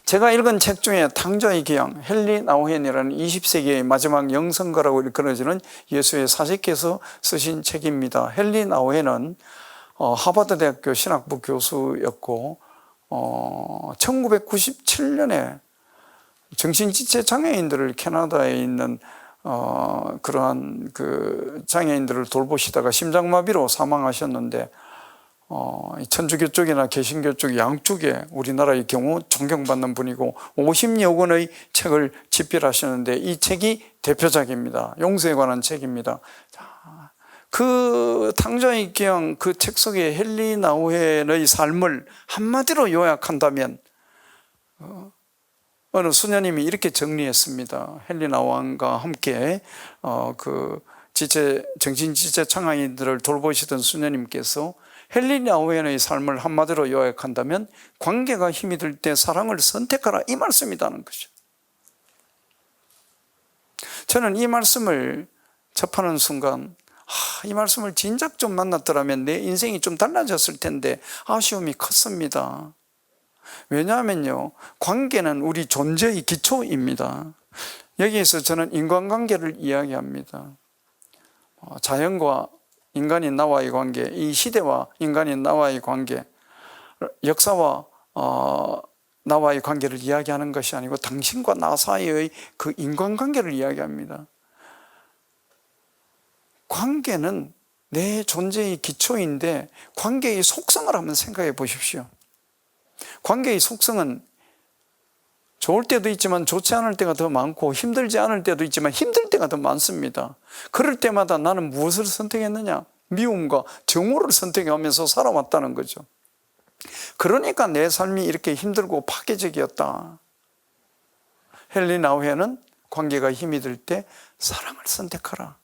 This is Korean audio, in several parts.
제가 읽은 책 중에 탕자의 기양, 헨리 나우헨이라는 20세기의 마지막 영성가라고 일컬어지는 예수의 사제께서 쓰신 책입니다. 헨리 나우헨은 하버드 대학교 신학부 교수였고 1997년에 정신지체 장애인들을 캐나다에 있는 그러한 그 장애인들을 돌보시다가 심장마비로 사망하셨는데 천주교 쪽이나 개신교 쪽 양쪽에 우리나라의 경우 존경받는 분이고 50여 권의 책을 집필하셨는데 이 책이 대표작입니다. 용서에 관한 책입니다. 그 탕자의 기양 그 책 속에 헨리 나우헨의 삶을 한마디로 요약한다면 어느 수녀님이 이렇게 정리했습니다. 헨리 나우헨과 함께 그 정신지체 장애인들을 돌보시던 수녀님께서 헨리 나우헨의 삶을 한마디로 요약한다면 관계가 힘이 들 때 사랑을 선택하라, 이 말씀이라는 거죠. 저는 이 말씀을 접하는 순간 이 말씀을 진작 좀 만났더라면 내 인생이 좀 달라졌을 텐데 아쉬움이 컸습니다. 왜냐하면요, 관계는 우리 존재의 기초입니다. 여기에서 저는 인간관계를 이야기합니다. 자연과 인간이 나와의 관계, 이 시대와 인간이 나와의 관계, 역사와 나와의 관계를 이야기하는 것이 아니고 당신과 나 사이의 그 인간관계를 이야기합니다. 관계는 내 존재의 기초인데 관계의 속성을 한번 생각해 보십시오. 관계의 속성은 좋을 때도 있지만 좋지 않을 때가 더 많고 힘들지 않을 때도 있지만 힘들 때가 더 많습니다. 그럴 때마다 나는 무엇을 선택했느냐? 미움과 정오를 선택하면서 살아왔다는 거죠. 그러니까 내 삶이 이렇게 힘들고 파괴적이었다. 헨리 나우헨은 관계가 힘이 들 때 사랑을 선택하라.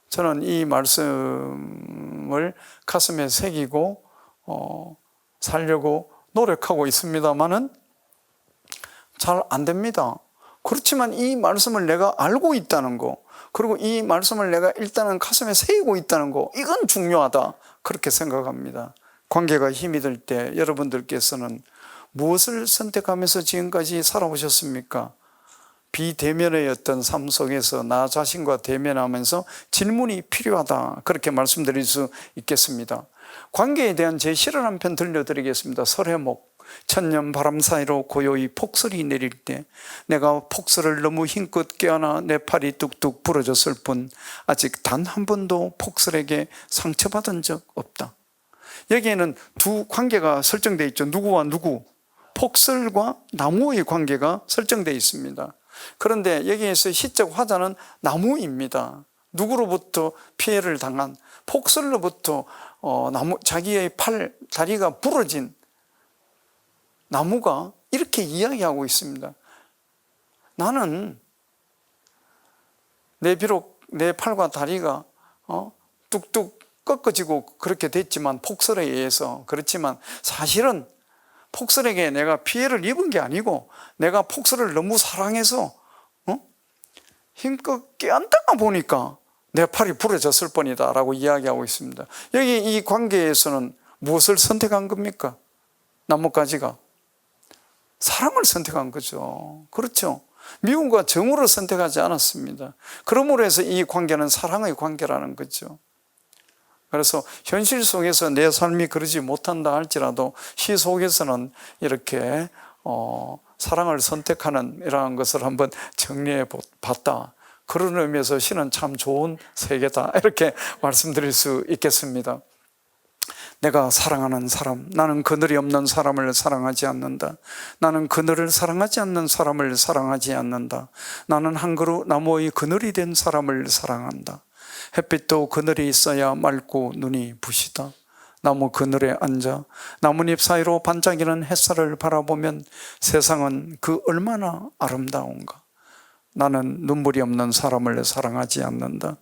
저는 이 말씀을 가슴에 새기고 살려고 노력하고 있습니다만은 잘 안 됩니다. 그렇지만 이 말씀을 내가 알고 있다는 거, 그리고 이 말씀을 내가 일단은 가슴에 새기고 있다는 거, 이건 중요하다, 그렇게 생각합니다. 관계가 힘이 들 때 여러분들께서는 무엇을 선택하면서 지금까지 살아오셨습니까? 비대면의 어떤 삶 속에서 나 자신과 대면하면서 질문이 필요하다, 그렇게 말씀드릴 수 있겠습니다. 관계에 대한 제 시를 한 편 들려드리겠습니다. 설해목. 천년 바람 사이로 고요히 폭설이 내릴 때 내가 폭설을 너무 힘껏 껴안아 내 팔이 뚝뚝 부러졌을 뿐 아직 단 한 번도 폭설에게 상처받은 적 없다. 여기에는 두 관계가 설정되어 있죠. 누구와 누구? 폭설과 나무의 관계가 설정되어 있습니다. 그런데 여기에서 시적 화자는 나무입니다. 누구로부터 피해를 당한, 폭설로부터 자기의 다리가 부러진 나무가 이렇게 이야기하고 있습니다. 나는 비록 내 팔과 다리가 뚝뚝 꺾어지고 그렇게 됐지만, 폭설에 의해서 그렇지만 사실은 폭설에게 내가 피해를 입은 게 아니고 내가 폭설을 너무 사랑해서 힘껏 껴안다가 보니까 내 팔이 부러졌을 뿐이다 라고 이야기하고 있습니다. 여기 이 관계에서는 무엇을 선택한 겁니까? 나뭇가지가 사랑을 선택한 거죠. 그렇죠? 미움과 정오를 선택하지 않았습니다. 그러므로 해서 이 관계는 사랑의 관계라는 거죠. 그래서 현실 속에서 내 삶이 그러지 못한다 할지라도 시 속에서는 이렇게 사랑을 선택하는 이러한 것을 한번 정리해 봤다. 그런 의미에서 시는 참 좋은 세계다, 이렇게 말씀드릴 수 있겠습니다. 내가 사랑하는 사람, 나는 그늘이 없는 사람을 사랑하지 않는다. 나는 그늘을 사랑하지 않는 사람을 사랑하지 않는다. 나는 한 그루 나무의 그늘이 된 사람을 사랑한다. 햇빛도 그늘이 있어야 맑고 눈이 부시다. 나무 그늘에 앉아 나뭇잎 사이로 반짝이는 햇살을 바라보면 세상은 그 얼마나 아름다운가. 나는 눈물이 없는 사람을 사랑하지 않는다.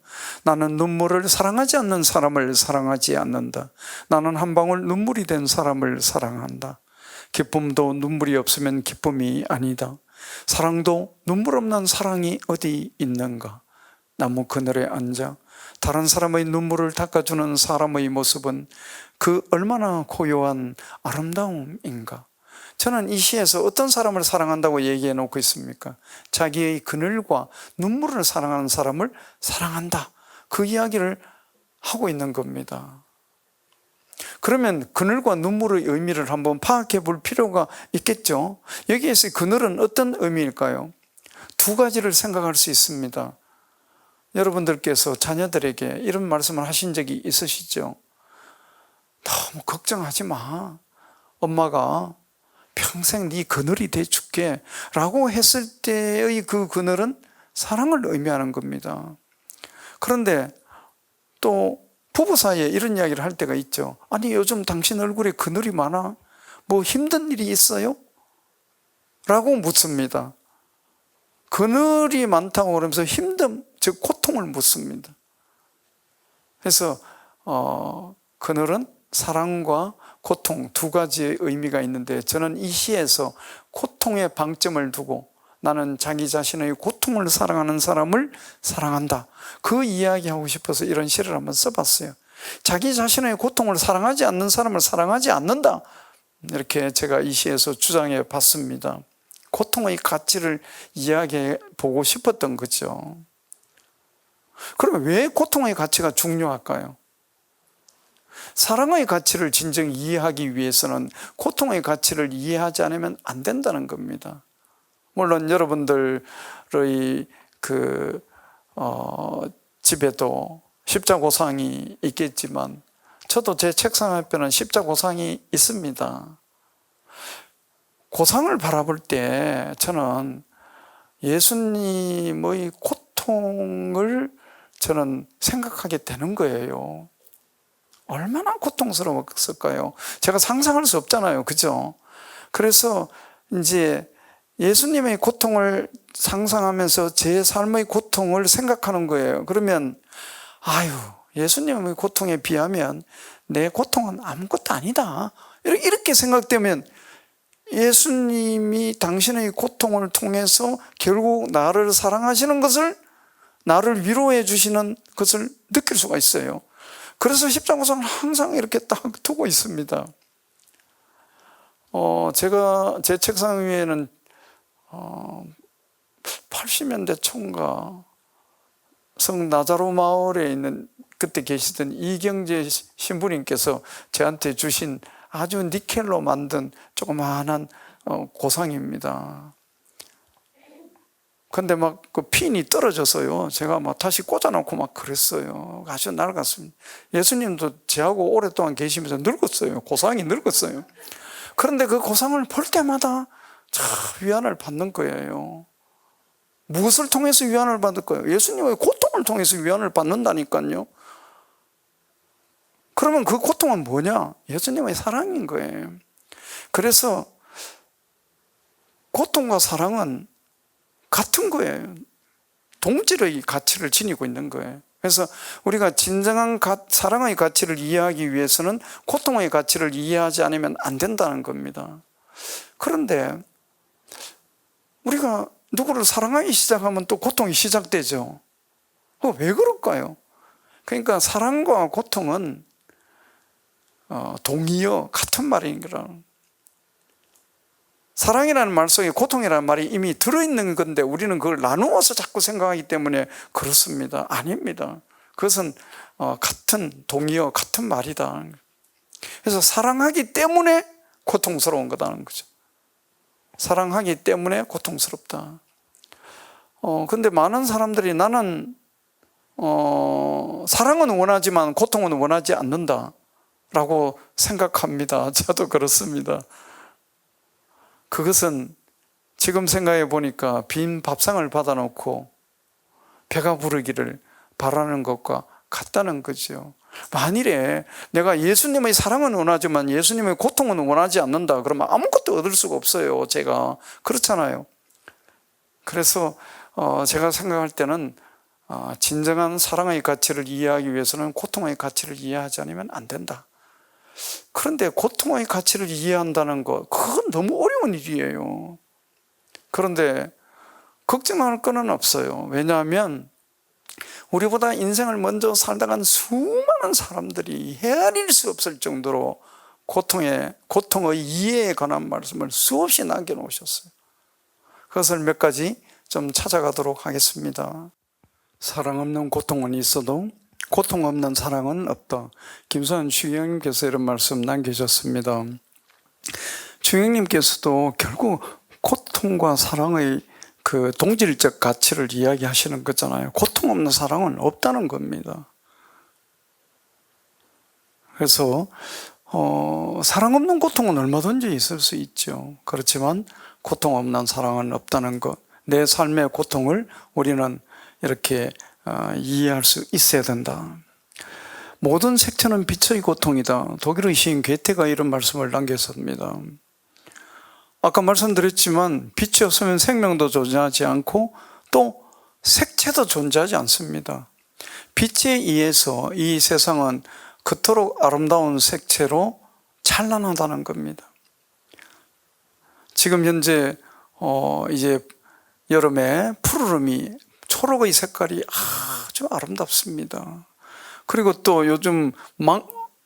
나는 눈물을 사랑하지 않는 사람을 사랑하지 않는다. 나는 한 방울 눈물이 된 사람을 사랑한다. 기쁨도 눈물이 없으면 기쁨이 아니다. 사랑도 눈물 없는 사랑이 어디 있는가. 나무 그늘에 앉아 다른 사람의 눈물을 닦아주는 사람의 모습은 그 얼마나 고요한 아름다움인가. 저는 이 시에서 어떤 사람을 사랑한다고 얘기해 놓고 있습니까? 자기의 그늘과 눈물을 사랑하는 사람을 사랑한다. 그 이야기를 하고 있는 겁니다. 그러면 그늘과 눈물의 의미를 한번 파악해 볼 필요가 있겠죠. 여기에서 그늘은 어떤 의미일까요? 두 가지를 생각할 수 있습니다. 여러분들께서 자녀들에게 이런 말씀을 하신 적이 있으시죠? 너무 걱정하지 마. 엄마가 평생 네 그늘이 돼줄게 라고 했을 때의 그 그늘은 사랑을 의미하는 겁니다. 그런데 또 부부 사이에 이런 이야기를 할 때가 있죠. 아니 요즘 당신 얼굴에 그늘이 많아? 뭐 힘든 일이 있어요? 라고 묻습니다. 그늘이 많다고 그러면서 힘듦, 즉 고통을 묻습니다. 그래서 그늘은 사랑과 고통 두 가지의 의미가 있는데 저는 이 시에서 고통의 방점을 두고 나는 자기 자신의 고통을 사랑하는 사람을 사랑한다. 그 이야기하고 싶어서 이런 시를 한번 써봤어요. 자기 자신의 고통을 사랑하지 않는 사람을 사랑하지 않는다. 이렇게 제가 이 시에서 주장해 봤습니다. 고통의 가치를 이야기해 보고 싶었던 거죠. 그러면 왜 고통의 가치가 중요할까요? 사랑의 가치를 진정 이해하기 위해서는 고통의 가치를 이해하지 않으면 안 된다는 겁니다. 물론 여러분들의 집에도 십자고상이 있겠지만 저도 제 책상 앞에는 십자고상이 있습니다. 고상을 바라볼 때 저는 예수님의 고통을 저는 생각하게 되는 거예요. 얼마나 고통스러웠을까요? 제가 상상할 수 없잖아요. 그죠? 그래서 이제 예수님의 고통을 상상하면서 제 삶의 고통을 생각하는 거예요. 그러면 아유, 예수님의 고통에 비하면 내 고통은 아무것도 아니다. 이렇게 생각되면 예수님이 당신의 고통을 통해서 결국 나를 사랑하시는 것을, 나를 위로해 주시는 것을 느낄 수가 있어요. 그래서 십자고상을 항상 이렇게 딱 두고 있습니다. 제가 제 책상 위에는 80년대 초인가 성 나자로 마을에 있는 그때 계시던 이경재 신부님께서 저한테 주신 아주 니켈로 만든 조그마한 고상입니다. 근데 막 그 핀이 떨어져서요. 제가 막 다시 꽂아놓고 막 그랬어요. 아주 낡았습니다. 예수님도 저하고 오랫동안 계시면서 늙었어요. 고상이 늙었어요. 그런데 그 고상을 볼 때마다 참 위안을 받는 거예요. 무엇을 통해서 위안을 받을 거예요? 예수님의 고통을 통해서 위안을 받는다니까요. 그러면 그 고통은 뭐냐? 예수님의 사랑인 거예요. 그래서 고통과 사랑은 같은 거예요. 동질의 가치를 지니고 있는 거예요. 그래서 우리가 진정한 사랑의 가치를 이해하기 위해서는 고통의 가치를 이해하지 않으면 안 된다는 겁니다. 그런데 우리가 누구를 사랑하기 시작하면 또 고통이 시작되죠. 왜 그럴까요? 그러니까 사랑과 고통은 동의어, 같은 말인 거라는. 사랑이라는 말 속에 고통이라는 말이 이미 들어있는 건데 우리는 그걸 나누어서 자꾸 생각하기 때문에 그렇습니다. 아닙니다. 그것은 같은 동의어, 같은 말이다. 그래서 사랑하기 때문에 고통스러운 거다는 거죠. 사랑하기 때문에 고통스럽다. 근데 많은 사람들이 나는 사랑은 원하지만 고통은 원하지 않는다 라고 생각합니다. 저도 그렇습니다. 그것은 지금 생각해 보니까 빈 밥상을 받아놓고 배가 부르기를 바라는 것과 같다는 거죠. 만일에 내가 예수님의 사랑은 원하지만 예수님의 고통은 원하지 않는다 그러면 아무것도 얻을 수가 없어요. 제가 그렇잖아요. 그래서 제가 생각할 때는 진정한 사랑의 가치를 이해하기 위해서는 고통의 가치를 이해하지 않으면 안 된다. 그런데 고통의 가치를 이해한다는 것, 그건 너무 어려운 일이에요. 그런데 걱정할 건 없어요. 왜냐하면 우리보다 인생을 먼저 살다간 수많은 사람들이 헤아릴 수 없을 정도로 고통의 이해에 관한 말씀을 수없이 남겨놓으셨어요. 그것을 몇 가지 좀 찾아가도록 하겠습니다. 사랑 없는 고통은 있어도 고통 없는 사랑은 없다. 김수환 주영님께서 이런 말씀 남기셨습니다. 주영님께서도 결국 고통과 사랑의 그 동질적 가치를 이야기하시는 거잖아요. 고통 없는 사랑은 없다는 겁니다. 그래서 사랑 없는 고통은 얼마든지 있을 수 있죠. 그렇지만 고통 없는 사랑은 없다는 것, 내 삶의 고통을 우리는 이렇게 이해할 수 있어야 된다. 모든 색채는 빛의 고통이다. 독일의 시인 괴테가 이런 말씀을 남겼습니다. 아까 말씀드렸지만 빛이 없으면 생명도 존재하지 않고 또 색채도 존재하지 않습니다. 빛에 의해서 이 세상은 그토록 아름다운 색채로 찬란하다는 겁니다. 지금 현재 이제 여름에 푸르름이 초록의 색깔이 아주 아름답습니다. 그리고 또 요즘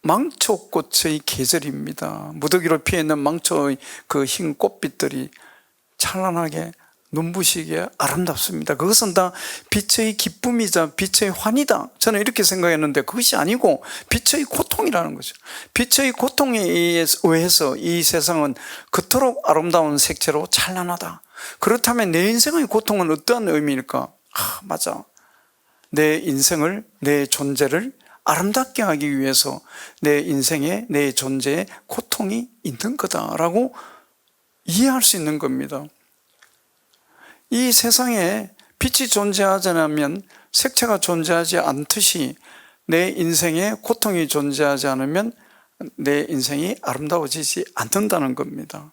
망초꽃의 계절입니다. 무더기로 피어있는 망초의 그 흰 꽃빛들이 찬란하게 눈부시게 아름답습니다. 그것은 다 빛의 기쁨이자 빛의 환희다. 저는 이렇게 생각했는데 그것이 아니고 빛의 고통이라는 거죠. 빛의 고통에 의해서 이 세상은 그토록 아름다운 색채로 찬란하다. 그렇다면 내 인생의 고통은 어떠한 의미일까? 맞아. 내 인생을, 내 존재를 아름답게 하기 위해서 내 인생에, 내 존재에 고통이 있는 거다라고 이해할 수 있는 겁니다. 이 세상에 빛이 존재하지 않으면, 색채가 존재하지 않듯이 내 인생에 고통이 존재하지 않으면 내 인생이 아름다워지지 않는다는 겁니다.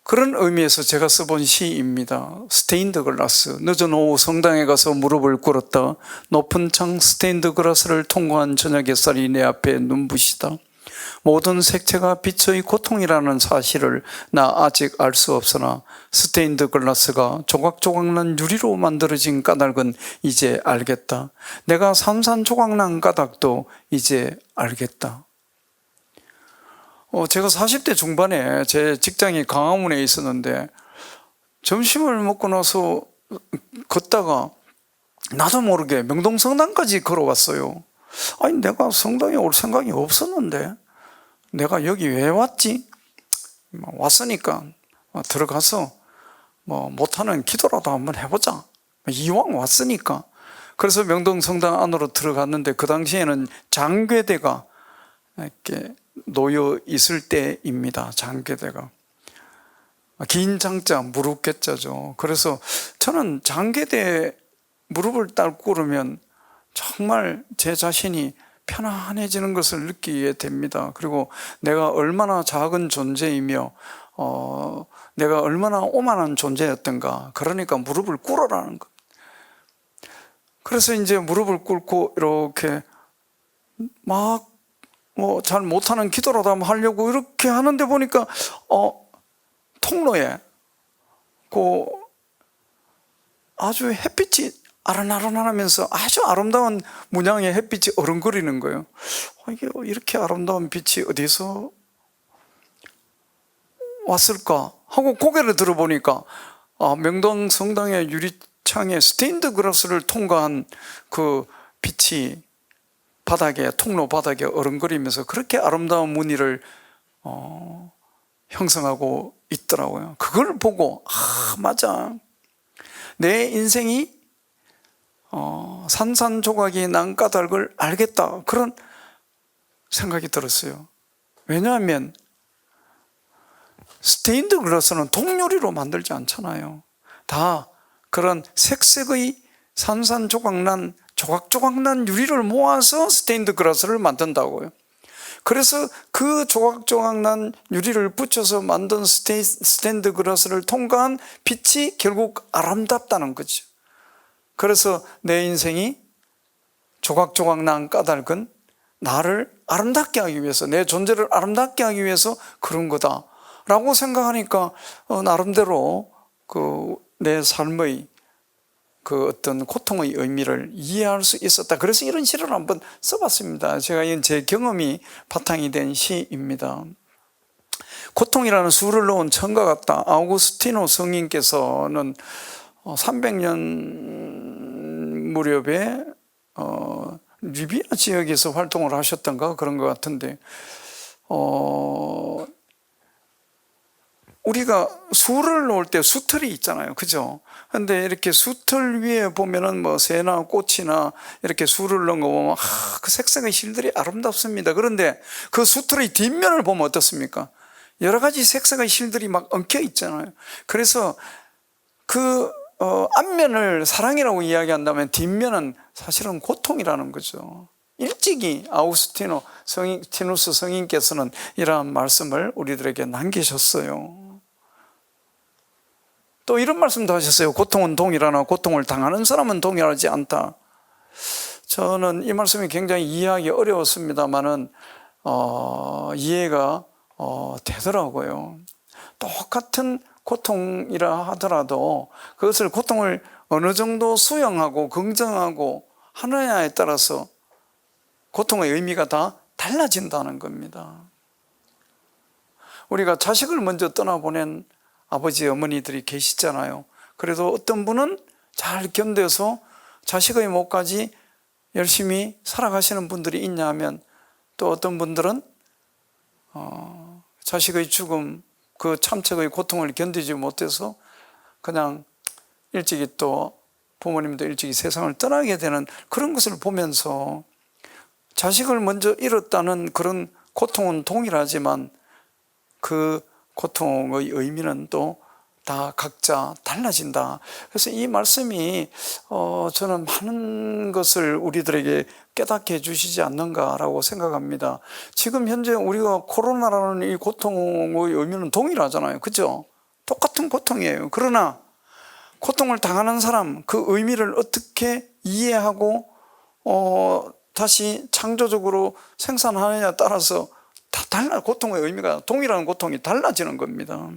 그런 의미에서 제가 써본 시입니다. 스테인드 글라스. 늦은 오후 성당에 가서 무릎을 꿇었다. 높은 창 스테인드 글라스를 통과한 저녁 햇살이 내 앞에 눈부시다. 모든 색채가 빛의 고통이라는 사실을 나 아직 알 수 없으나 스테인드 글라스가 조각조각난 유리로 만들어진 까닭은 이제 알겠다. 내가 산산조각난 까닭도 이제 알겠다. 제가 40대 중반에 제 직장이 광화문에 있었는데 점심을 먹고 나서 걷다가 나도 모르게 명동성당까지 걸어왔어요. 아니 내가 성당에 올 생각이 없었는데 내가 여기 왜 왔지? 왔으니까 들어가서 못하는 기도라도 한번 해보자. 이왕 왔으니까. 그래서 명동성당 안으로 들어갔는데 그 당시에는 장궤대가 이렇게 놓여 있을 때입니다. 장궤대가 긴 장자 무릎괴자죠. 그래서 저는 장궤대 무릎을 딱 꿇으면 정말 제 자신이 편안해지는 것을 느끼게 됩니다. 그리고 내가 얼마나 작은 존재이며 내가 얼마나 오만한 존재였던가. 그러니까 무릎을 꿇으라는 것. 그래서 이제 무릎을 꿇고 이렇게 막 잘 못하는 기도라도 한번 하려고 이렇게 하는데 보니까 통로에 아주 햇빛이 아른아른하면서 아주 아름다운 문양의 햇빛이 어른거리는 거예요. 이게 이렇게 아름다운 빛이 어디서 왔을까 하고 고개를 들어보니까 명동 성당의 유리창에 스테인드 글라스를 통과한 그 빛이 바닥에, 통로 바닥에 어른거리면서 그렇게 아름다운 무늬를 형성하고 있더라고요. 그걸 보고 맞아. 내 인생이 산산조각이 난 까닭을 알겠다. 그런 생각이 들었어요. 왜냐하면 스테인드 글라스는 동유리로 만들지 않잖아요. 다 그런 색색의 산산조각난 조각조각난 유리를 모아서 스테인드 글라스를 만든다고요. 그래서 그 조각조각난 유리를 붙여서 만든 스테인드 글라스를 통과한 빛이 결국 아름답다는 거죠. 그래서 내 인생이 조각조각난 까닭은 나를 아름답게 하기 위해서, 내 존재를 아름답게 하기 위해서 그런 거다 라고 생각하니까 나름대로 내 삶의 그 어떤 고통의 의미를 이해할 수 있었다. 그래서 이런 시를 한번 써봤습니다. 제가 이건 제 경험이 바탕이 된 시입니다. 고통이라는 수를 놓은 천과 같다. 아우구스티노 성인께서는 300년 무렵에 리비아 지역에서 활동을 하셨던가 그런 것 같은데, 우리가 수를 놓을 때 수틀이 있잖아요. 그죠? 근데 이렇게 수틀 위에 보면은 뭐 새나 꽃이나 이렇게 수를 넣은 거 보면, 그 색색의 실들이 아름답습니다. 그런데 그 수틀의 뒷면을 보면 어떻습니까? 여러 가지 색색의 실들이 막 엉켜 있잖아요. 그래서 그 앞면을 사랑이라고 이야기한다면 뒷면은 사실은 고통이라는 거죠. 일찍이 아우구스티누스 성인께서는 이러한 말씀을 우리들에게 남기셨어요. 또 이런 말씀도 하셨어요. 고통은 동일하나 고통을 당하는 사람은 동일하지 않다. 저는 이 말씀이 굉장히 이해하기 어려웠습니다만은 이해가 되더라고요. 똑같은 고통이라 하더라도 그것을 고통을 어느 정도 수용하고 긍정하고 하느냐에 따라서 고통의 의미가 다 달라진다는 겁니다. 우리가 자식을 먼저 떠나보낸 아버지 어머니들이 계시잖아요. 그래도 어떤 분은 잘 견뎌서 자식의 몫까지 열심히 살아가시는 분들이 있냐면, 또 어떤 분들은 자식의 죽음, 그 참척의 고통을 견디지 못해서 그냥 일찍이 또 부모님도 일찍이 세상을 떠나게 되는 그런 것을 보면서, 자식을 먼저 잃었다는 그런 고통은 동일하지만 그 고통의 의미는 또 다 각자 달라진다. 그래서 이 말씀이 저는 많은 것을 우리들에게 깨닫게 해주시지 않는가라고 생각합니다. 지금 현재 우리가 코로나라는 이 고통의 의미는 동일하잖아요. 그죠? 똑같은 고통이에요. 그러나 고통을 당하는 사람, 그 의미를 어떻게 이해하고 다시 창조적으로 생산하느냐에 따라서 다 달라. 고통의 의미가, 동일한 고통이 달라지는 겁니다.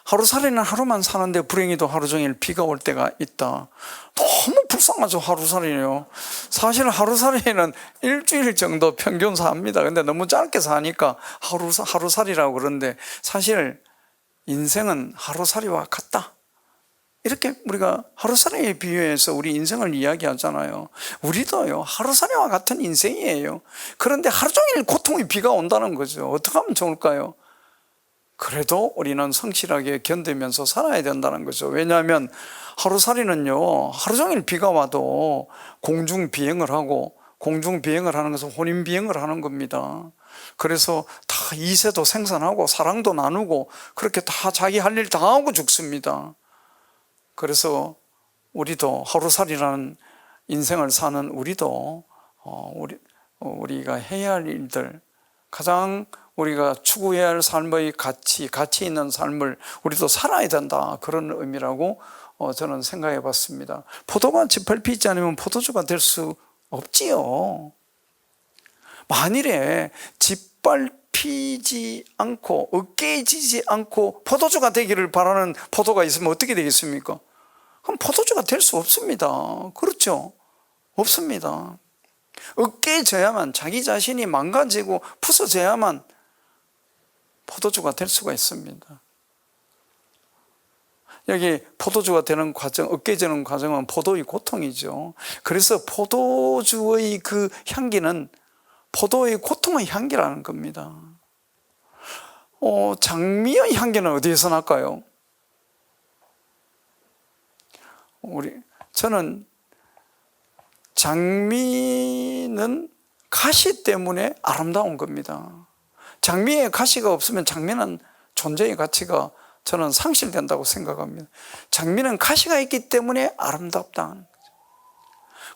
하루살이는 하루만 사는데 불행히도 하루 종일 비가 올 때가 있다. 너무 불쌍하죠. 하루살이요. 사실 하루살이는 일주일 정도 평균 삽니다. 근데 너무 짧게 사니까 하루살이라고 그러는데, 사실 인생은 하루살이와 같다. 이렇게 우리가 하루살이에 비유해서 우리 인생을 이야기하잖아요. 우리도요, 하루살이와 같은 인생이에요. 그런데 하루 종일 고통의 비가 온다는 거죠. 어떻게 하면 좋을까요? 그래도 우리는 성실하게 견디면서 살아야 된다는 거죠. 왜냐하면 하루살이는요, 하루 종일 비가 와도 공중비행을 하고, 공중비행을 하는 것은 혼인비행을 하는 겁니다. 그래서 다 이세도 생산하고 사랑도 나누고 그렇게 다 자기 할 일 다 하고 죽습니다. 그래서 우리도 하루살이라는 인생을 사는 우리도 우리가 해야 할 일들, 가장 우리가 추구해야 할 삶의 가치 있는 삶을 우리도 살아야 된다, 그런 의미라고 저는 생각해 봤습니다. 포도가 짓밟히지 않으면 포도주가 될 수 없지요. 만일에 짓밟히지 않고 으깨지지 않고 포도주가 되기를 바라는 포도가 있으면 어떻게 되겠습니까? 그럼 포도주가 될 수 없습니다. 그렇죠? 없습니다. 으깨져야만, 자기 자신이 망가지고 부서져야만 포도주가 될 수가 있습니다. 여기 포도주가 되는 과정, 으깨지는 과정은 포도의 고통이죠. 그래서 포도주의 그 향기는 포도의 고통의 향기라는 겁니다. 장미의 향기는 어디에서 날까요? 저는 장미는 가시 때문에 아름다운 겁니다. 장미에 가시가 없으면 장미는 존재의 가치가 저는 상실된다고 생각합니다. 장미는 가시가 있기 때문에 아름답다.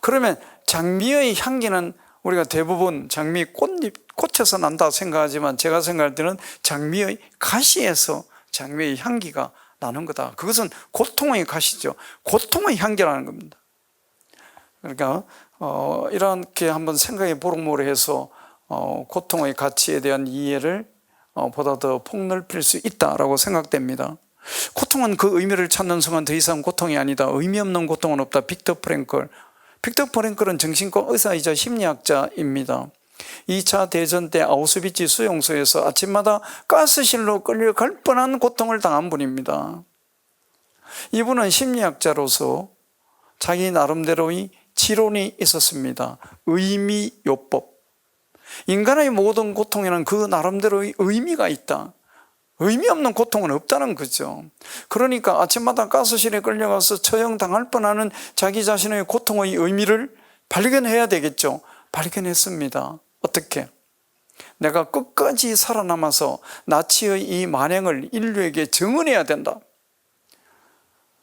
그러면 장미의 향기는 우리가 대부분 장미 꽃에서 난다고 생각하지만, 제가 생각할 때는 장미의 가시에서 장미의 향기가 나는 거다. 그것은 고통의 가시죠. 고통의 향기라는 겁니다. 그러니까 이렇게 한번 생각해 보름으로 해서 고통의 가치에 대한 이해를 보다 더 폭넓힐 수 있다라고 생각됩니다. 고통은 그 의미를 찾는 순간 더 이상 고통이 아니다. 의미 없는 고통은 없다. 빅터 프랭클. 빅터 프랭클은 정신과 의사이자 심리학자입니다. 2차 대전 때 아우슈비츠 수용소에서 아침마다 가스실로 끌려갈 뻔한 고통을 당한 분입니다. 이분은 심리학자로서 자기 나름대로의 지론이 있었습니다. 의미요법. 인간의 모든 고통에는 그 나름대로의 의미가 있다. 의미 없는 고통은 없다는 거죠. 그러니까 아침마다 가스실에 끌려가서 처형당할 뻔하는 자기 자신의 고통의 의미를 발견해야 되겠죠. 발견했습니다. 어떻게? 내가 끝까지 살아남아서 나치의 이 만행을 인류에게 증언해야 된다.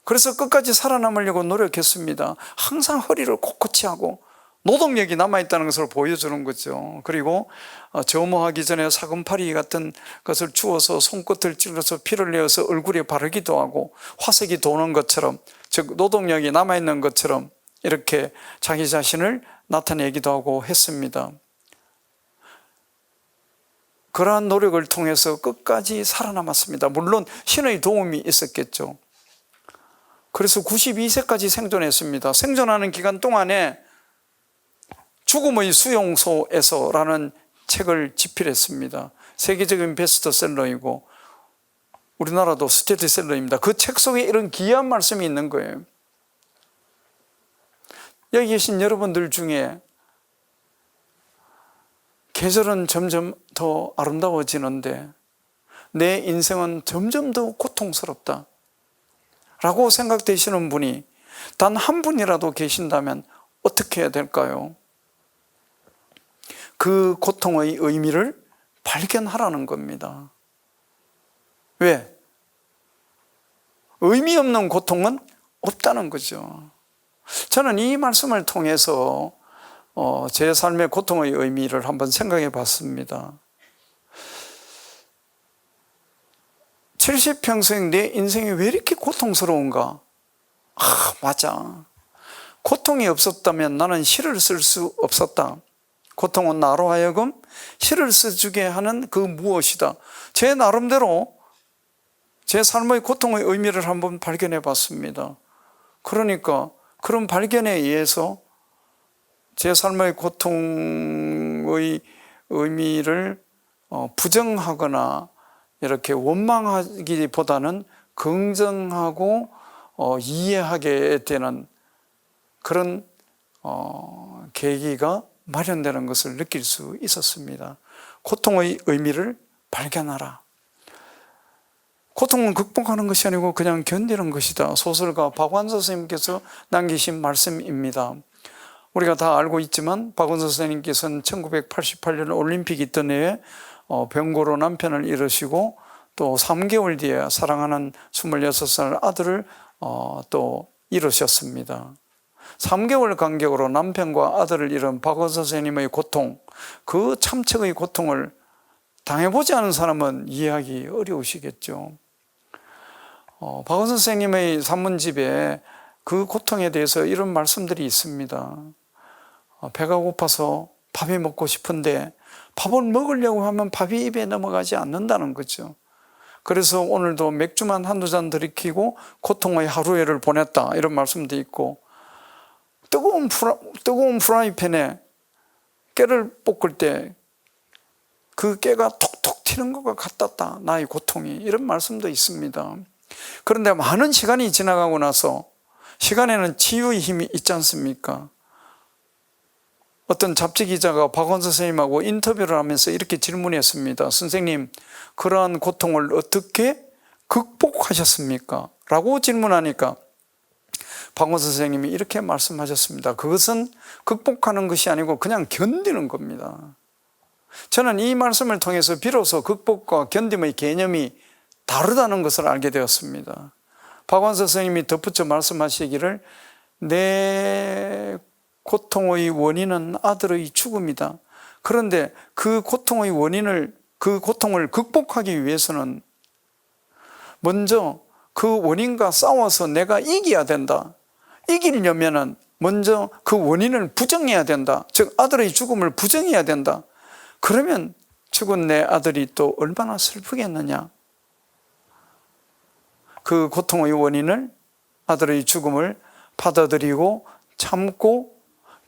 그래서 끝까지 살아남으려고 노력했습니다. 항상 허리를 꼿꼿이 하고 노동력이 남아있다는 것을 보여주는 거죠. 그리고 점호하기 전에 사금파리 같은 것을 주워서 손끝을 찔러서 피를 내어서 얼굴에 바르기도 하고 화색이 도는 것처럼, 즉 노동력이 남아있는 것처럼 이렇게 자기 자신을 나타내기도 하고 했습니다. 그러한 노력을 통해서 끝까지 살아남았습니다. 물론 신의 도움이 있었겠죠. 그래서 92세까지 생존했습니다. 생존하는 기간 동안에 죽음의 수용소에서라는 책을 집필했습니다. 세계적인 베스트셀러이고 우리나라도 스테디셀러입니다. 그 책 속에 이런 귀한 말씀이 있는 거예요. 여기 계신 여러분들 중에 계절은 점점 더 아름다워지는데 내 인생은 점점 더 고통스럽다 라고 생각되시는 분이 단 한 분이라도 계신다면 어떻게 해야 될까요? 그 고통의 의미를 발견하라는 겁니다. 왜? 의미 없는 고통은 없다는 거죠. 저는 이 말씀을 통해서 제 삶의 고통의 의미를 한번 생각해 봤습니다. 70평생 내 인생이 왜 이렇게 고통스러운가? 맞아. 고통이 없었다면 나는 시를 쓸 수 없었다. 고통은 나로 하여금 시를 써주게 하는 그 무엇이다. 제 나름대로 제 삶의 고통의 의미를 한번 발견해 봤습니다. 그러니까 그런 발견에 의해서 제 삶의 고통의 의미를 부정하거나 이렇게 원망하기보다는 긍정하고 이해하게 되는 그런 계기가 마련되는 것을 느낄 수 있었습니다. 고통의 의미를 발견하라. 고통은 극복하는 것이 아니고 그냥 견디는 것이다. 소설가 박완서 선생님께서 남기신 말씀입니다. 우리가 다 알고 있지만 박완서 선생님께서는 1988년 올림픽 있던 해에 병고로 남편을 잃으시고 또 3개월 뒤에 사랑하는 26살 아들을 또 잃으셨습니다. 3개월 간격으로 남편과 아들을 잃은 박원서 선생님의 고통, 그 참척의 고통을 당해보지 않은 사람은 이해하기 어려우시겠죠. 박원서 선생님의 산문집에 그 고통에 대해서 이런 말씀들이 있습니다. 배가 고파서 밥이 먹고 싶은데 밥을 먹으려고 하면 밥이 입에 넘어가지 않는다는 거죠. 그래서 오늘도 맥주만 한두 잔 들이키고 고통의 하루를 보냈다, 이런 말씀도 있고, 뜨거운 프라이팬에 깨를 볶을 때 그 깨가 톡톡 튀는 것과 같았다, 나의 고통이, 이런 말씀도 있습니다. 그런데 많은 시간이 지나가고 나서, 시간에는 치유의 힘이 있지 않습니까? 어떤 잡지 기자가 박원서 선생님하고 인터뷰를 하면서 이렇게 질문했습니다. 선생님, 그러한 고통을 어떻게 극복하셨습니까? 라고 질문하니까 박원서 선생님이 이렇게 말씀하셨습니다. 그것은 극복하는 것이 아니고 그냥 견디는 겁니다. 저는 이 말씀을 통해서 비로소 극복과 견딤의 개념이 다르다는 것을 알게 되었습니다. 박원서 선생님이 덧붙여 말씀하시기를, 내 고통의 원인은 아들의 죽음이다. 그런데 그 고통의 원인을, 그 고통을 극복하기 위해서는 먼저 그 원인과 싸워서 내가 이겨야 된다. 이기려면은 먼저 그 원인을 부정해야 된다. 즉 아들의 죽음을 부정해야 된다. 그러면 죽은 내 아들이 또 얼마나 슬프겠느냐. 그 고통의 원인을, 아들의 죽음을 받아들이고 참고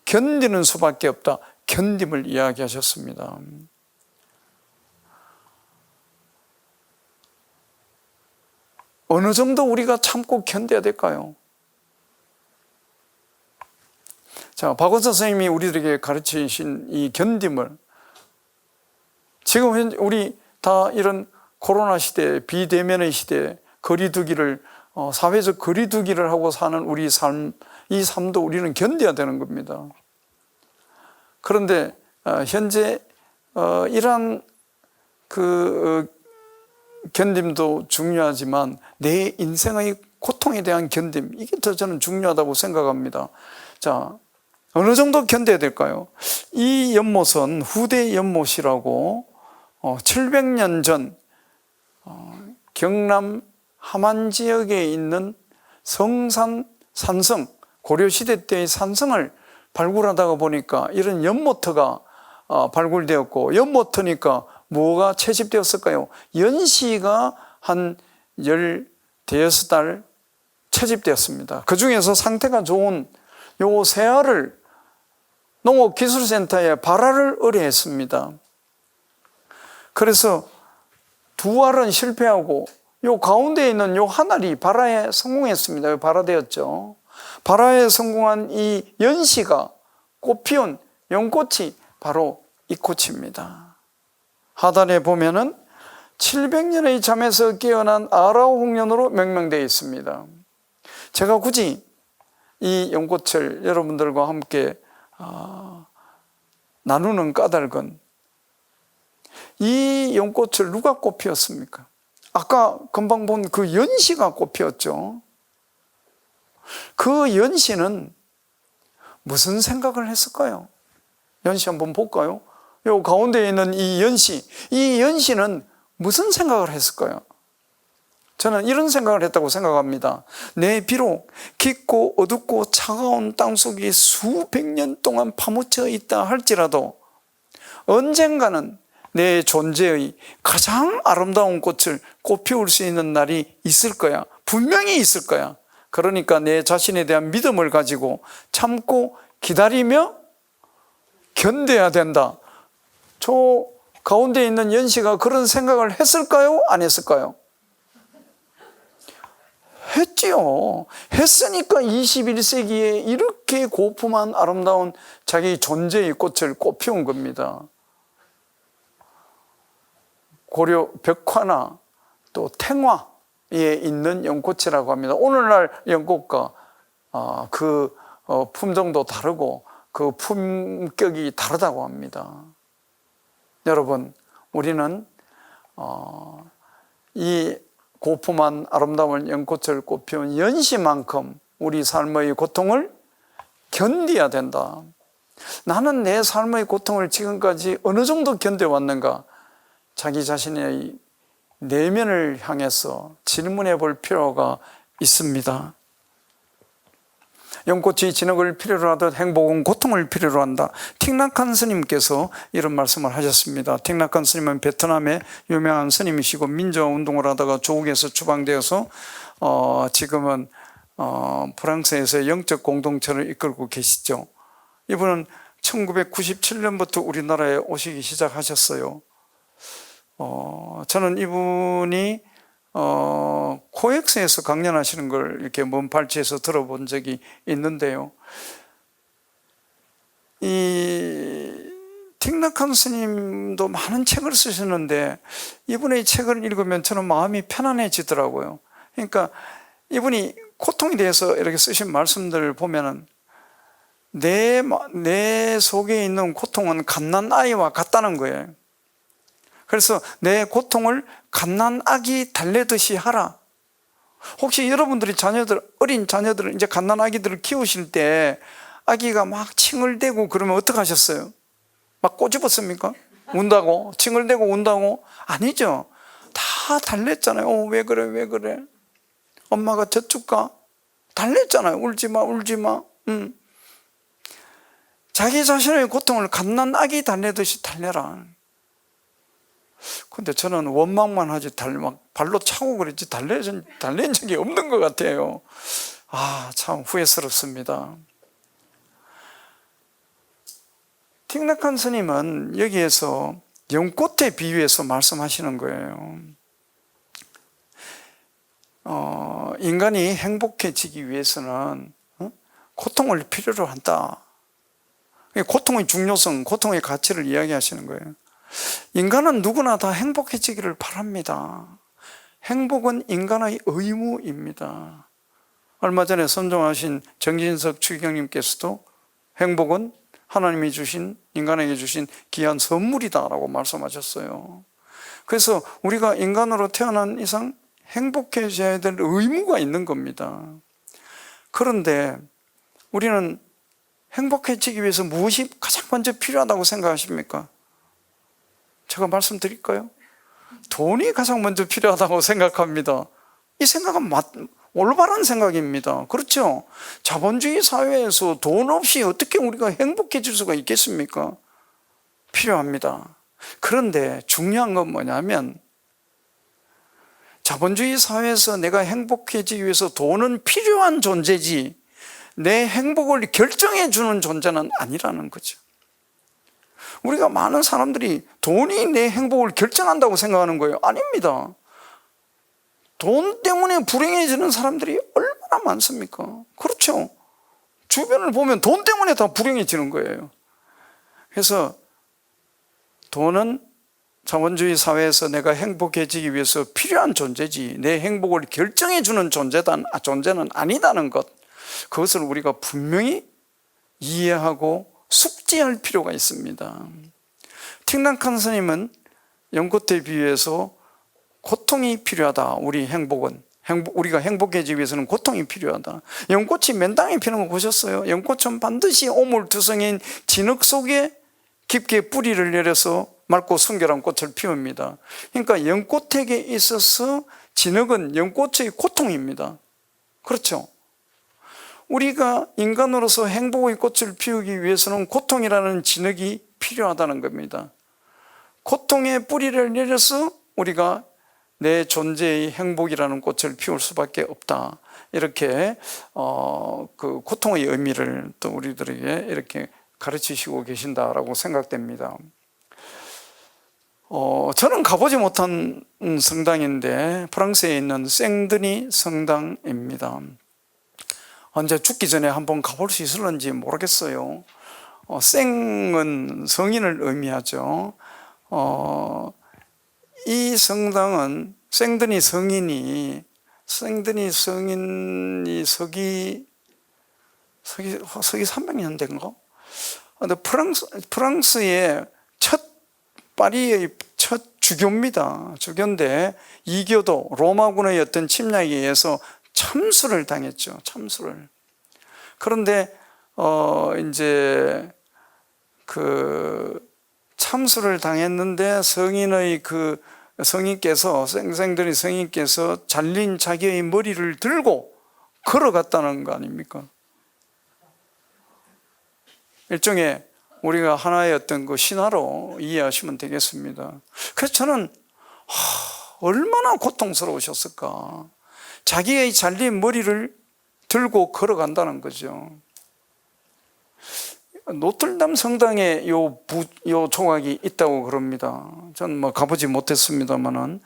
견디는 수밖에 없다. 견딤을 이야기하셨습니다. 어느 정도 우리가 참고 견뎌야 될까요? 자, 박원선 선생님이 우리들에게 가르치신 이 견딤을, 지금 우리 다 이런 코로나 시대, 비대면의 시대, 거리두기를, 사회적 거리두기를 하고 사는 우리 삶, 이 삶도 우리는 견뎌야 되는 겁니다. 그런데 현재 이러한 견딤도 중요하지만 내 인생의 고통에 대한 견딤, 이게 더 저는 중요하다고 생각합니다. 자, 어느 정도 견뎌야 될까요? 이 연못은 후대 연못이라고 700년 전 경남 함안 지역에 있는 산성, 고려시대 때의 산성을 발굴하다가 보니까 이런 연못터가 발굴되었고, 연못터니까 뭐가 채집되었을까요? 연시가 한 15달 채집되었습니다. 그 중에서 상태가 좋은 요 세 알을 농업기술센터에 발화를 의뢰했습니다. 그래서 두 알은 실패하고 요 가운데 있는 요 한 알이 발화에 성공했습니다. 발화되었죠. 발화에 성공한 이 연시가 꽃피운 연꽃이 바로 이 꽃입니다. 하단에 보면은 700년의 잠에서 깨어난 아라오 홍련으로 명명되어 있습니다. 제가 굳이 이 연꽃을 여러분들과 함께 나누는 까닭은, 이 연꽃을 누가 꽃 피웠습니까? 아까 금방 본 그 연시가 꽃 피웠죠. 그 연시는 무슨 생각을 했을까요? 연시 한번 볼까요? 요 가운데 있는 이 연시는 무슨 생각을 했을까요? 저는 이런 생각을 했다고 생각합니다. 내 비록 깊고 어둡고 차가운 땅속에 수백 년 동안 파묻혀 있다 할지라도 언젠가는 내 존재의 가장 아름다운 꽃을 꽃피울 수 있는 날이 있을 거야. 분명히 있을 거야. 그러니까 내 자신에 대한 믿음을 가지고 참고 기다리며 견뎌야 된다. 저 가운데 있는 연시가 그런 생각을 했을까요? 안 했을까요? 했지요. 했으니까 21세기에 이렇게 고품한 아름다운 자기 존재의 꽃을 꽃피운 겁니다. 고려 벽화나 또 탱화에 있는 연꽃이라고 합니다. 오늘날 연꽃과 그 품종도 다르고 그 품격이 다르다고 합니다. 여러분, 우리는 이 고품한 아름다운 연꽃을 꽃피운 연시만큼 우리 삶의 고통을 견뎌야 된다. 나는 내 삶의 고통을 지금까지 어느 정도 견뎌왔는가? 자기 자신의 내면을 향해서 질문해 볼 필요가 있습니다. 연꽃이 진흙을 필요로 하듯 행복은 고통을 필요로 한다. 틱낙한 스님께서 이런 말씀을 하셨습니다. 틱낙한 스님은 베트남의 유명한 스님이시고 민주화운동을 하다가 조국에서 추방되어서 지금은 프랑스에서 영적 공동체를 이끌고 계시죠. 이분은 1997년부터 우리나라에 오시기 시작하셨어요. 저는 이분이 코엑스에서 강연하시는 걸 이렇게 먼 발치에서 들어본 적이 있는데요. 이 틱낙한 스님도 많은 책을 쓰셨는데 이분의 책을 읽으면 저는 마음이 편안해지더라고요. 그러니까 이분이 고통에 대해서 이렇게 쓰신 말씀들을 보면은 내 속에 있는 고통은 갓난아이와 같다는 거예요. 그래서 내 고통을 갓난아기 달래듯이 하라. 혹시 여러분들이 어린 자녀들을, 이제 갓난아기들을 키우실 때 아기가 막 칭얼대고 그러면 어떻게 하셨어요? 막 꼬집었습니까? 운다고? 칭얼대고 운다고? 아니죠. 다 달랬잖아요. 왜 그래, 왜 그래? 엄마가 젖 줄까? 달랬잖아요. 울지 마, 울지 마. 자기 자신의 고통을 갓난아기 달래듯이 달래라. 근데 저는 원망만 하지 막 발로 차고 그랬지 달랜 적이 없는 것 같아요. 참 후회스럽습니다. 틱낙한 스님은 여기에서 연꽃에 비유해서 말씀하시는 거예요. 인간이 행복해지기 위해서는 고통을 필요로 한다. 고통의 중요성, 고통의 가치를 이야기하시는 거예요. 인간은 누구나 다 행복해지기를 바랍니다. 행복은 인간의 의무입니다. 얼마 전에 선종하신 정진석 추기경님께서도 행복은 하나님이 주신, 인간에게 주신 귀한 선물이다라고 말씀하셨어요. 그래서 우리가 인간으로 태어난 이상 행복해져야 될 의무가 있는 겁니다. 그런데 우리는 행복해지기 위해서 무엇이 가장 먼저 필요하다고 생각하십니까? 제가 말씀드릴까요? 돈이 가장 먼저 필요하다고 생각합니다. 이 생각은 올바른 생각입니다. 그렇죠? 자본주의 사회에서 돈 없이 어떻게 우리가 행복해질 수가 있겠습니까? 필요합니다. 그런데 중요한 건 뭐냐면 자본주의 사회에서 내가 행복해지기 위해서 돈은 필요한 존재지 내 행복을 결정해 주는 존재는 아니라는 거죠. 우리가 많은 사람들이 돈이 내 행복을 결정한다고 생각하는 거예요. 아닙니다. 돈 때문에 불행해지는 사람들이 얼마나 많습니까? 그렇죠. 주변을 보면 돈 때문에 다 불행해지는 거예요. 그래서 돈은 자본주의 사회에서 내가 행복해지기 위해서 필요한 존재지 내 행복을 결정해 주는 존재는 아니다는 것, 그것을 우리가 분명히 이해하고 숙지할 필요가 있습니다. 틱낙한 스님은 연꽃에 비유해서 고통이 필요하다. 우리가 행복해지기 위해서는 고통이 필요하다. 연꽃이 맨땅에 피는 거 보셨어요? 연꽃은 반드시 오물투성인 진흙 속에 깊게 뿌리를 내려서 맑고 순결한 꽃을 피웁니다. 그러니까 연꽃에게 있어서 진흙은 연꽃의 고통입니다. 그렇죠? 우리가 인간으로서 행복의 꽃을 피우기 위해서는 고통이라는 진흙이 필요하다는 겁니다. 고통의 뿌리를 내려서 우리가 내 존재의 행복이라는 꽃을 피울 수밖에 없다. 이렇게 그 고통의 의미를 또 우리들에게 이렇게 가르치시고 계신다라고 생각됩니다. 저는 가보지 못한 성당인데 프랑스에 있는 생드니 성당입니다. 언제 죽기 전에 한번 가볼 수 있을런지 모르겠어요. 생은 성인을 의미하죠. 이 성당은 생드니 성인이 서기 300년대인가? 근데 프랑스의 파리의 첫 주교입니다. 주교인데 이교도 로마군의 어떤 침략에 의해서 참수를 당했죠. 참수를. 그런데 이제 그 참수를 당했는데 성인께서 생들이 성인께서 잘린 자기의 머리를 들고 걸어갔다는 거 아닙니까? 일종의 우리가 하나의 어떤 그 신화로 이해하시면 되겠습니다. 그래서 저는 얼마나 고통스러우셨을까. 자기의 잘린 머리를 들고 걸어간다는 거죠. 노틀담 성당에 요 조각이 있다고 그럽니다. 저는 뭐 가보지 못했습니다만은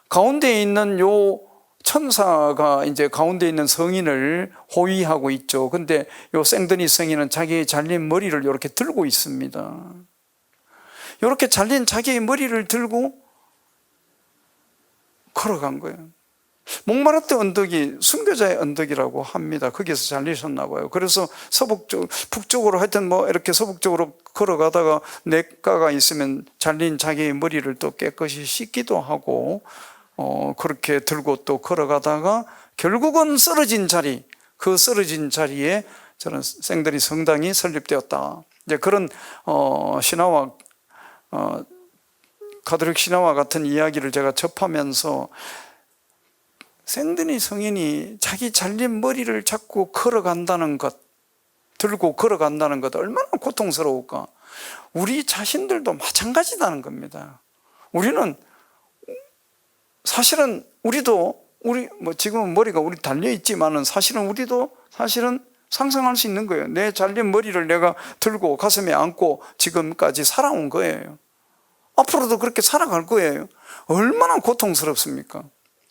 가운데에 있는 요 천사가 이제 가운데 있는 성인을 호위하고 있죠. 근데 요 생드니 성인은 자기의 잘린 머리를 이렇게 들고 있습니다. 이렇게 잘린 자기의 머리를 들고 걸어간 거예요. 몽마르트 언덕이 순교자의 언덕이라고 합니다. 거기에서 잘리셨나 봐요. 그래서 북쪽으로 하여튼 뭐 이렇게 서북쪽으로 걸어가다가 냇가가 있으면 잘린 자기의 머리를 또 깨끗이 씻기도 하고 그렇게 들고 또 걸어가다가 결국은 쓰러진 자리, 그 쓰러진 자리에 저는 생드니 성당이 설립되었다. 이제 그런 신화와 가톨릭 신화와 같은 이야기를 제가 접하면서 생드니 성인이 자기 잘린 머리를 잡고 걸어간다는 것, 들고 걸어간다는 것 얼마나 고통스러울까. 우리 자신들도 마찬가지다는 겁니다. 우리는 사실은 우리 뭐 지금은 머리가 우리 달려 있지만은 사실은 우리도 사실은 상상할 수 있는 거예요. 내 잘린 머리를 내가 들고 가슴에 안고 지금까지 살아온 거예요. 앞으로도 그렇게 살아갈 거예요. 얼마나 고통스럽습니까?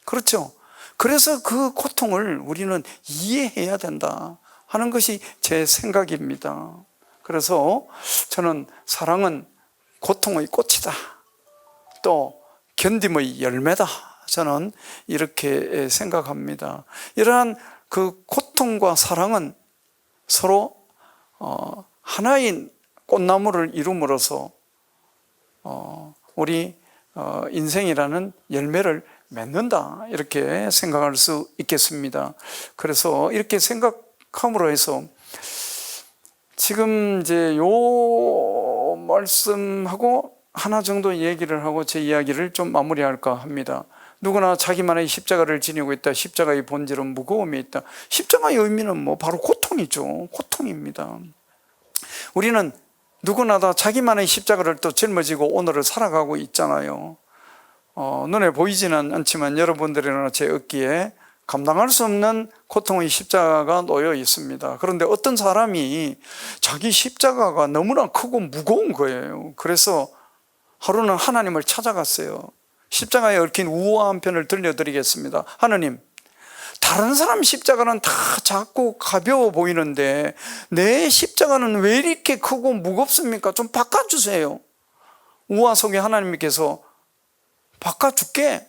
그렇죠? 그래서 그 고통을 우리는 이해해야 된다 하는 것이 제 생각입니다. 그래서 저는 사랑은 고통의 꽃이다, 또 견딤의 열매다, 저는 이렇게 생각합니다. 이러한 그 고통과 사랑은 서로 하나의 꽃나무를 이룸으로써 우리 인생이라는 열매를 맺는다, 이렇게 생각할 수 있겠습니다. 그래서 이렇게 생각함으로 해서 지금 이제 요 말씀하고 하나 정도 얘기를 하고 제 이야기를 좀 마무리할까 합니다. 누구나 자기만의 십자가를 지니고 있다. 십자가의 본질은 무거움이 있다. 십자가의 의미는 뭐 바로 고통이죠. 고통입니다. 우리는 누구나 다 자기만의 십자가를 또 짊어지고 오늘을 살아가고 있잖아요. 눈에 보이지는 않지만 여러분들이나 제 어깨에 감당할 수 없는 고통의 십자가가 놓여 있습니다. 그런데 어떤 사람이 자기 십자가가 너무나 크고 무거운 거예요. 그래서 하루는 하나님을 찾아갔어요. 십자가에 얽힌 우아한 편을 들려드리겠습니다. 하나님, 다른 사람 십자가는 다 작고 가벼워 보이는데 내 십자가는 왜 이렇게 크고 무겁습니까? 좀 바꿔주세요. 우아 속에 하나님께서 바꿔줄게.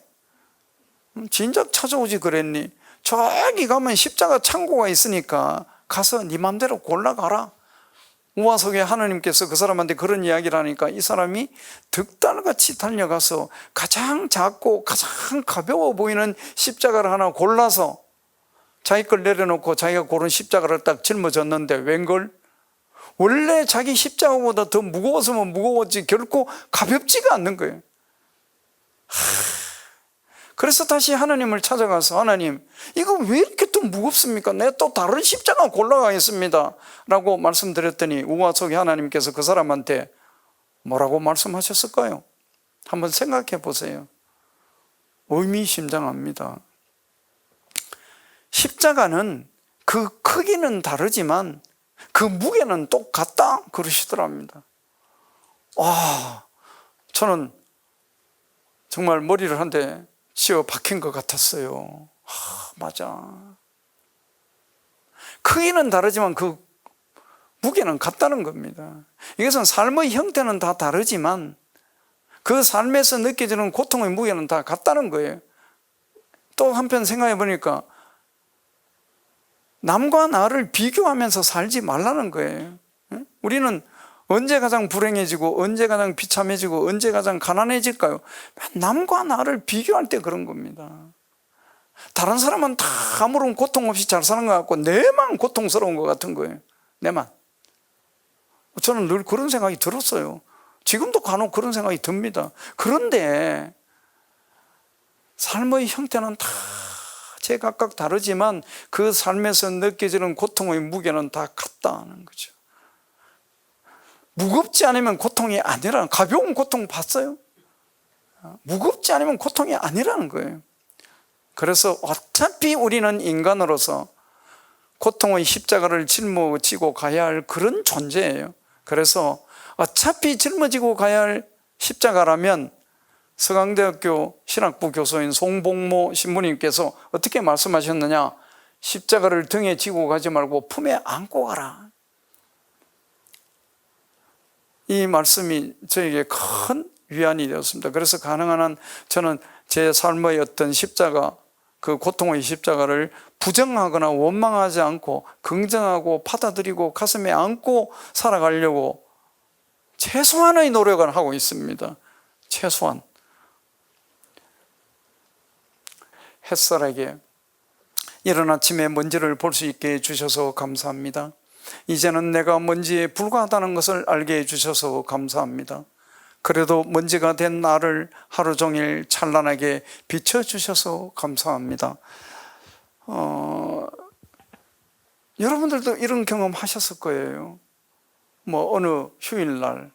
진작 찾아오지 그랬니? 저기 가면 십자가 창고가 있으니까 가서 네 맘대로 골라가라. 우화 속에 하나님께서 그 사람한테 그런 이야기를 하니까 이 사람이 득달같이 달려가서 가장 작고 가장 가벼워 보이는 십자가를 하나 골라서 자기 걸 내려놓고 자기가 고른 십자가를 딱 짊어졌는데 웬걸? 원래 자기 십자가보다 더 무거웠으면 무거웠지 결코 가볍지가 않는 거예요. 그래서 다시 하나님을 찾아가서 하나님, 이거 왜 이렇게 또 무겁습니까? 내가 또 다른 십자가 골라가겠습니다 라고 말씀드렸더니 우화 속에 하나님께서 그 사람한테 뭐라고 말씀하셨을까요? 한번 생각해 보세요. 의미심장합니다. 십자가는 그 크기는 다르지만 그 무게는 똑같다 그러시더랍니다. 저는 정말 머리를 한 대 씌워 박힌 것 같았어요. 맞아. 크기는 다르지만 그 무게는 같다는 겁니다. 이것은 삶의 형태는 다 다르지만 그 삶에서 느껴지는 고통의 무게는 다 같다는 거예요. 또 한편 생각해 보니까 남과 나를 비교하면서 살지 말라는 거예요. 우리는 언제 가장 불행해지고 언제 가장 비참해지고 언제 가장 가난해질까요? 남과 나를 비교할 때 그런 겁니다. 다른 사람은 다 아무런 고통 없이 잘 사는 것 같고 내만 고통스러운 것 같은 거예요. 내만. 저는 늘 그런 생각이 들었어요. 지금도 간혹 그런 생각이 듭니다. 그런데 삶의 형태는 다 제각각 다르지만 그 삶에서 느껴지는 고통의 무게는 다 같다는 거죠. 무겁지 않으면 고통이 아니라는, 가벼운 고통 봤어요? 무겁지 않으면 고통이 아니라는 거예요. 그래서 어차피 우리는 인간으로서 고통의 십자가를 짊어지고 가야 할 그런 존재예요. 그래서 어차피 짊어지고 가야 할 십자가라면 서강대학교 신학부 교수인 송복모 신부님께서 어떻게 말씀하셨느냐? 십자가를 등에 지고 가지 말고 품에 안고 가라. 이 말씀이 저에게 큰 위안이 되었습니다. 그래서 가능한 한 저는 제 삶의 어떤 십자가, 그 고통의 십자가를 부정하거나 원망하지 않고 긍정하고 받아들이고 가슴에 안고 살아가려고 최소한의 노력을 하고 있습니다. 최소한. 햇살에게 이른 아침에 먼지를 볼 수 있게 해주셔서 감사합니다. 이제는 내가 먼지에 불과하다는 것을 알게 해주셔서 감사합니다. 그래도 먼지가 된 나를 하루 종일 찬란하게 비춰주셔서 감사합니다. 여러분들도 이런 경험 하셨을 거예요. 뭐 어느 휴일날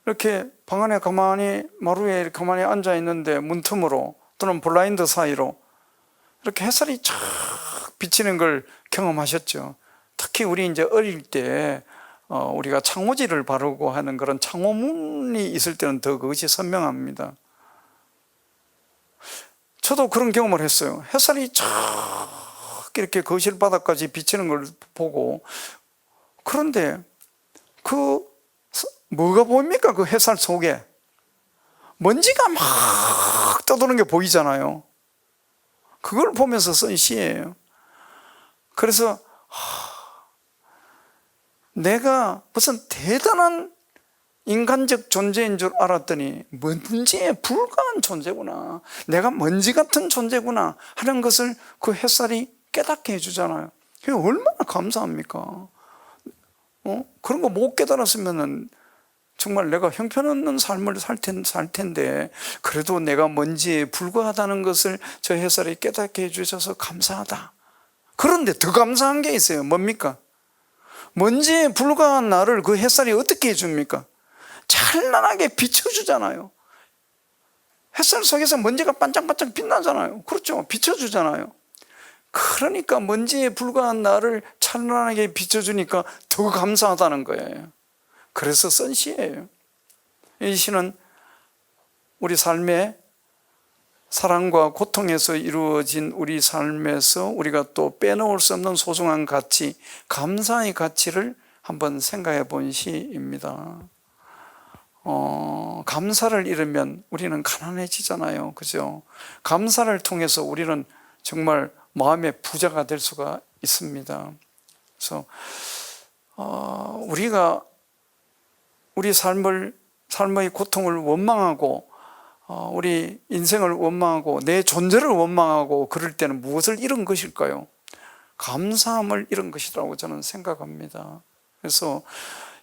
이렇게 방 안에 가만히 마루에 이렇게 가만히 앉아 있는데 문틈으로 또는 블라인드 사이로 이렇게 햇살이 쫙 비치는 걸 경험하셨죠. 특히 우리 이제 어릴 때 우리가 창호지를 바르고 하는 그런 창호문이 있을 때는 더 그것이 선명합니다. 저도 그런 경험을 했어요. 햇살이 쫙 이렇게 거실 바닥까지 비치는 걸 보고, 그런데 뭐가 보입니까? 그 햇살 속에 먼지가 막 떠도는 게 보이잖아요. 그걸 보면서 쓴 시예요. 그래서 내가 무슨 대단한 인간적 존재인 줄 알았더니 먼지에 불과한 존재구나, 내가 먼지 같은 존재구나 하는 것을 그 햇살이 깨닫게 해주잖아요. 그게 얼마나 감사합니까? 그런 거 못 깨달았으면은 정말 내가 형편없는 삶을 살 텐데, 그래도 내가 먼지에 불과하다는 것을 저 햇살이 깨닫게 해주셔서 감사하다. 그런데 더 감사한 게 있어요. 뭡니까? 먼지에 불과한 나를 그 햇살이 어떻게 해줍니까? 찬란하게 비춰주잖아요. 햇살 속에서 먼지가 반짝반짝 빛나잖아요. 그렇죠? 비춰주잖아요. 그러니까 먼지에 불과한 나를 찬란하게 비춰주니까 더 감사하다는 거예요. 그래서 쓴 시예요. 이 시는 우리 삶의 사랑과 고통에서 이루어진 우리 삶에서 우리가 또 빼놓을 수 없는 소중한 가치, 감사의 가치를 한번 생각해 본 시입니다. 감사를 잃으면 우리는 가난해지잖아요. 그죠? 감사를 통해서 우리는 정말 마음의 부자가 될 수가 있습니다. 그래서 우리가 우리 삶의 고통을 원망하고 우리 인생을 원망하고 내 존재를 원망하고 그럴 때는 무엇을 잃은 것일까요? 감사함을 잃은 것이라고 저는 생각합니다. 그래서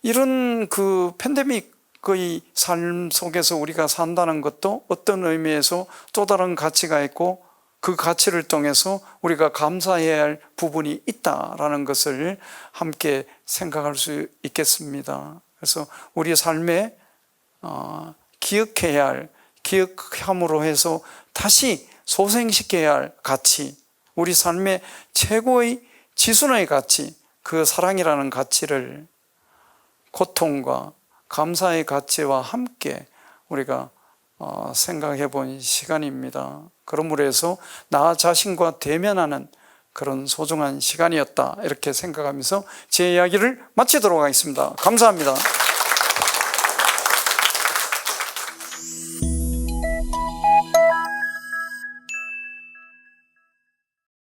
이런 그 팬데믹의 삶 속에서 우리가 산다는 것도 어떤 의미에서 또 다른 가치가 있고, 그 가치를 통해서 우리가 감사해야 할 부분이 있다라는 것을 함께 생각할 수 있겠습니다. 그래서 우리 삶에 기억해야 할, 기억함으로 해서 다시 소생시켜야 할 가치, 우리 삶의 최고의 지순의 가치, 그 사랑이라는 가치를 고통과 감사의 가치와 함께 우리가 생각해 본 시간입니다. 그러므로 해서 나 자신과 대면하는 그런 소중한 시간이었다, 이렇게 생각하면서 제 이야기를 마치도록 하겠습니다. 감사합니다.